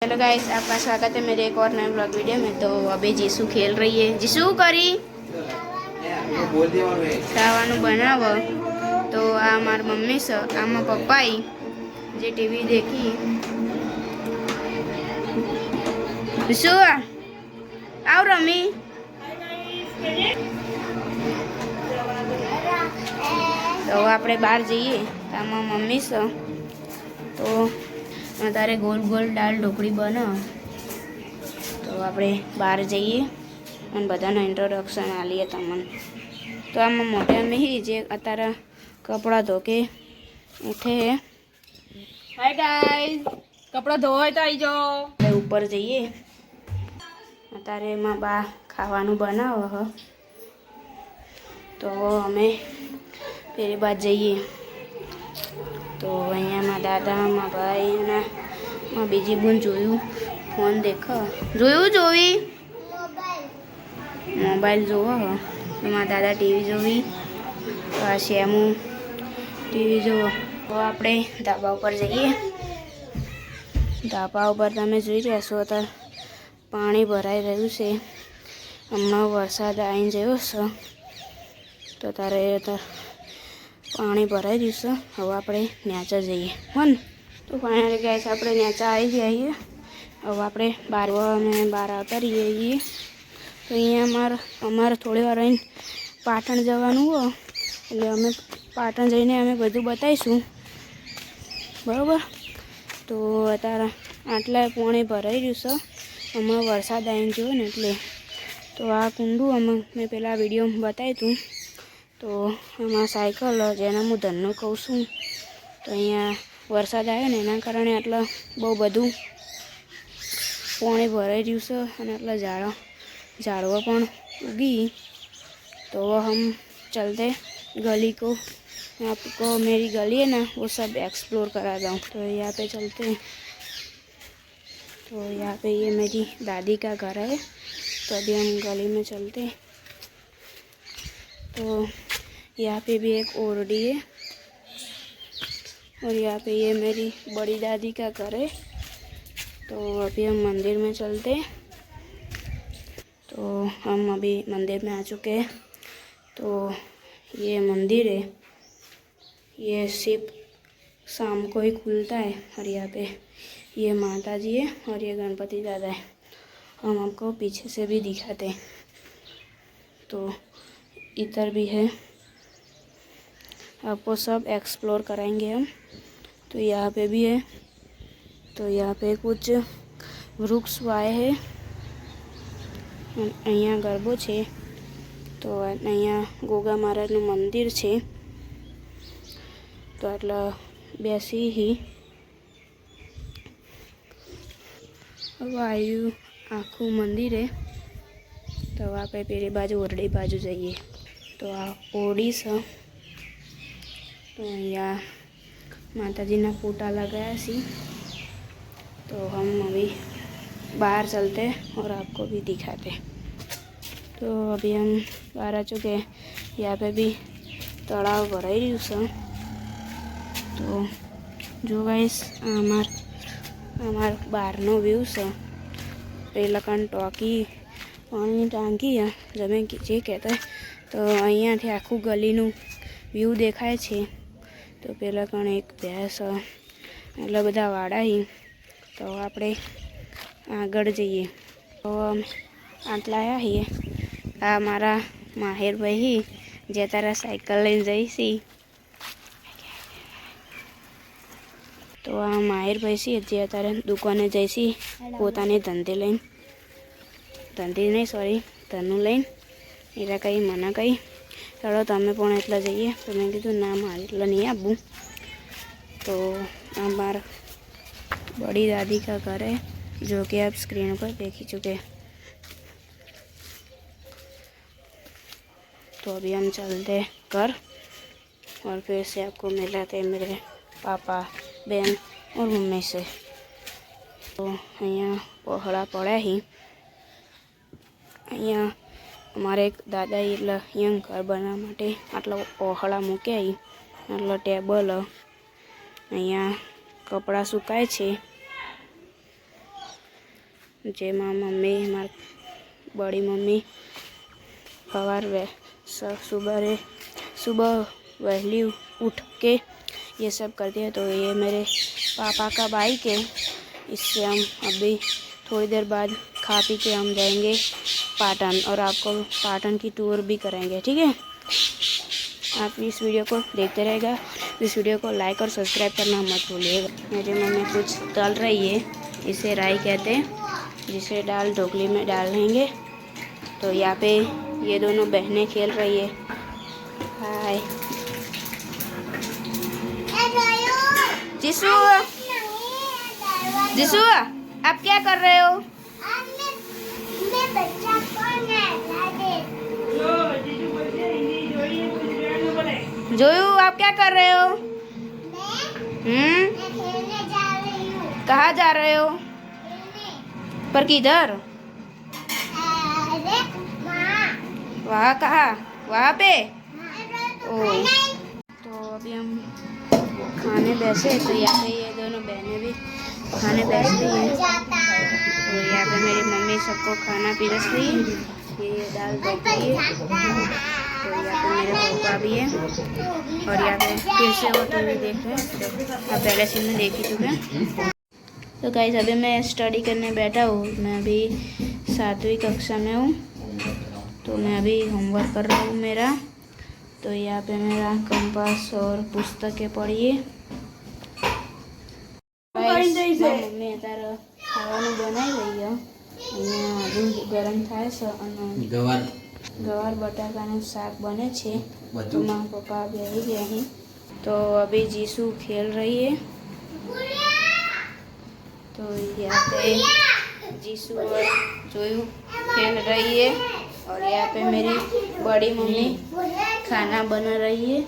Hello guys, आपका स्वागत है मेरे एक और नए ब्लॉग वीडियो में। तो अभी जीसू खेल रही है। जीसू करी खाવાનું બનાવો તો આ મારી મમ્મી છે, આમાં પપ્પાઈ જે ટીવી દેખી જીસુ આવ રમી તો આપણે બહાર જઈએ તો આમાં મમ્મી છે તો तारे गोल गोल दाल ढोकड़ी बना तो आप बाहर जाइए और बधाना इंट्रोडक्शन आलिए तमन। तो आम मोटे में ही जे अतारा कपड़ा धो के उठे है। हाय गाइस, कपड़ा धोए तो आई जाओ ऊपर जाइए। अतारे माँ बा खावानू बनाव ह तो अमे पेली बात जाइए। तो अँ माँ दादा माँ भाई ने माँ बीजी बून जोयू फोन देख जोयू जोवी मोबाइल जोव तो माँ दादा टीवी जोवी तो आ श्यामू टीवी जो। तो आप धाबा पर जाइए। धाबा पर तमे जोई रह्या छो अत्यारे पाणी भराई रह्युं छे। हमणां वरसाद आई गयो छे तो तारे पानी भराई रह्युं छे। हवे आपणे न्याचा जईए हन। तो फाइनली गाइस आपणे न्याचा आई गया छीए। हवे आपणे बार आवता रहीए छीए। तो अहींया अमारे थोड़ी वार रहीने पाटण जवानुं हो એટલે અમે પાટણ જઈને અમે બધું બતાવીશું બરાબર। તો અત્યારે આટલા પાણી ભરાઈ રહ્યું છે। હમણાં વરસાદ આવી ગયો ને એટલે તો આ કુંડું મેં પહેલાં વિડીયોમાં બતાવ્યું હતું। तो आमा साइकल जेने हूँ धन्नु कहूँ छूँ तो अँ वरसाद आयो ने एना कारणे आटला बहु बधु पाणी भराई रह्युं छे अने आटला झाड़वा पण उगी। तो हम चलते गली को, आपको मेरी गली है ना वो सब एक्सप्लोर करा दूँ। तो यहाँ पे चलते। तो यहाँ पे ये मेरी दादी का घर है। तो अभी हम गली में चलते। तो यहाँ पे भी एक ओरडी है और यहाँ पे ये मेरी बड़ी दादी का घर है। तो अभी हम मंदिर में चलते। तो हम अभी मंदिर में आ चुके हैं। तो ये मंदिर है, ये सिर्फ शाम को ही खुलता है। और यहाँ पे ये माता जी है और ये गणपति दादा है। हम आपको पीछे से भी दिखाते हैं। तो इधर भी है, आपको सब एक्सप्लोर कराएंगे हम। तो यहाँ पे भी है। तो यहाँ पे कुछ वृक्ष वाए है। अहींया गरबो छे। तो अहींया गोगा महाराजनुं मंदिर छे। तो आटला बेसी ही आयु आखू मंदिर है। तो आप पेली बाजू ओरडी बाजू जाइए। तो आ ओरडी से तो यहाँ माताजी ना फोटा लगाया सी। तो हम अभी बाहर चलते और आपको भी दिखाते। तो अभी हम बाहर आ चुके हैं। यहाँ पे भी तलाव भराई रह्युं छे। तो जो गाइस अमार बारनो व्यू छे। पेला कान टॉकी पानी टांकी है जमे जे कहता है। तो अहींयाथी आखू गलीनुं व्यू देखाय छे। तो पेला कण एक भैंस एटला बधा वाड़ा ही। तो आपणे आगळ जईए। तो आटला आया ही आ मारा माहिर भाई जे तारा साइकल लईने जईशी। तो आ माहिर भाई छे जे अत्यारे दुकाने जईशी पोताने धंधे लईने, धंधे नहीं सॉरी धनु लईने। एरा कई मना कई चलो तमे पण एटला जईए। तो मैं कीधुं ना मारे एटला नहीं आवुं। तो आ मार बड़ी दादी का घर है जो कि आप स्क्रीन पर देख ही चुके। तो अभी हम चलते घर और फिर से आपको मिलाते मेरे पापा बहन और मम्मी से। तो अँ पहड़ा पड़ा ही अँ अमारे एक दादा एटले अँ घर बनावा माटे आटला ओहळा मूक्या ही। आटलो टेबल अँ कपड़ा सुकाय छे। जेमा मम्मी हमार बड़ी मम्मी सुबह वहली उठ के ये सब करती है। तो ये मेरे पापा का बाइक है। इससे हम अभी थोड़ी देर बाद खा पी के हम जाएंगे पाटन और आपको पाटन की टूर भी कराएंगे। ठीक है, आप इस वीडियो को देखते रहेगा। इस वीडियो को लाइक और सब्सक्राइब करना मत भूलिएगा। मेरी मम्मी कुछ तल रही है, इसे राई कहते हैं, जिसे दाल ढोकली में डालेंगे। तो यहाँ पे ये दोनों बहनें खेल रही है। हाय जिसू, जिसू आप क्या कर रहे हो? मैं बच्चा को नहला दे। जोयू आप क्या कर रहे हो? मैं खेलने जा रही हूँ। कहाँ जा रहे हो? पर किधर? वहाँ कहाँ? वहाँ पे? ओ, तो अभी हम खाने बैठे। तो यहाँ पे ये दोनों बहनें भी खाने बैठ रही हैं। तो यहाँ पे मेरी मम्मी सबको खाना पिरस रही है। ये दाल बैठ रही है। तो यहाँ पे मेरे पापा भी है। और यहाँ पे फिर से वो टीवी देख रहे हैं। तो आप पहले सीन में देख ही चुके हैं। तो गाइस अभी मैं स्टडी करने बैठा हूँ। मैं अभी 7वीं कक्षा में हूँ। तो मैं अभी होमवर्क कर रहा हूँ मेरा। तो यहाँ पे मेरा कंपास और पुस्तकें पढ़िए। मम्मी અત્યારે ખાવાનું બનાવી રહી છે। અહીંયા આદુ ગરમ થાય છે અને ગવાર બટાકાનું શાક બને છે। તો મારા પપ્પા બેસી ગયા અહીં। तो अभी जीसू खेल रही है। तो यहाँ पे जीसू और जोयू खेल रही है। और यहाँ पे मेरी बड़ी मम्मी खाना बना रही है।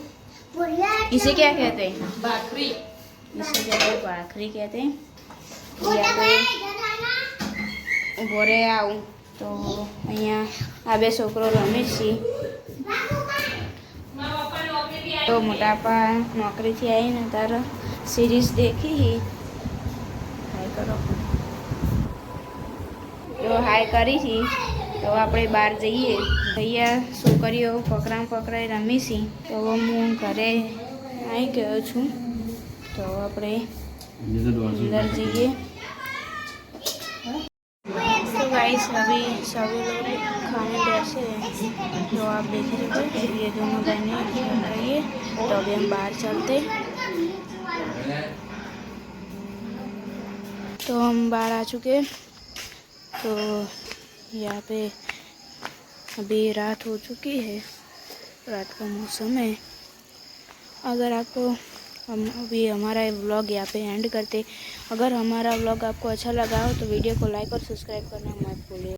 इसे क्या कहते हैं? भाखरी। इसे कहते हैं भाखरी कहते हैं। यहाँ पे उभो रे आऊँ तो अहिया आ बे छोकरो रमे छे। तो मोटापा नौकरी थी आई ने तार सीरीज देखी ही। हाय करो। तो हाय करी थी। तो આપણે બહાર જઈએ। અહીંયા છોકરીઓ પકડામ પકડાઈ રમી છી। તો હું ઘરે આવી ગયો છું। તો આપણે અંદર જઈએ। तो गाइस अभी सभी लोग खाने बैठे हैं। तो आप देख रहे हो ये दोनों बहनें खेल रही है। तो अभी हम बाहर चलते। तो हम बाहर आ चुके। तो यहाँ पे अभी रात हो चुकी है। रात का मौसम है। अगर आपको हम अभी हमारा व्लॉग यहाँ पे एंड करते। अगर हमारा व्लॉग आपको अच्छा लगा हो तो वीडियो को लाइक और सब्सक्राइब करना मत भूलिए।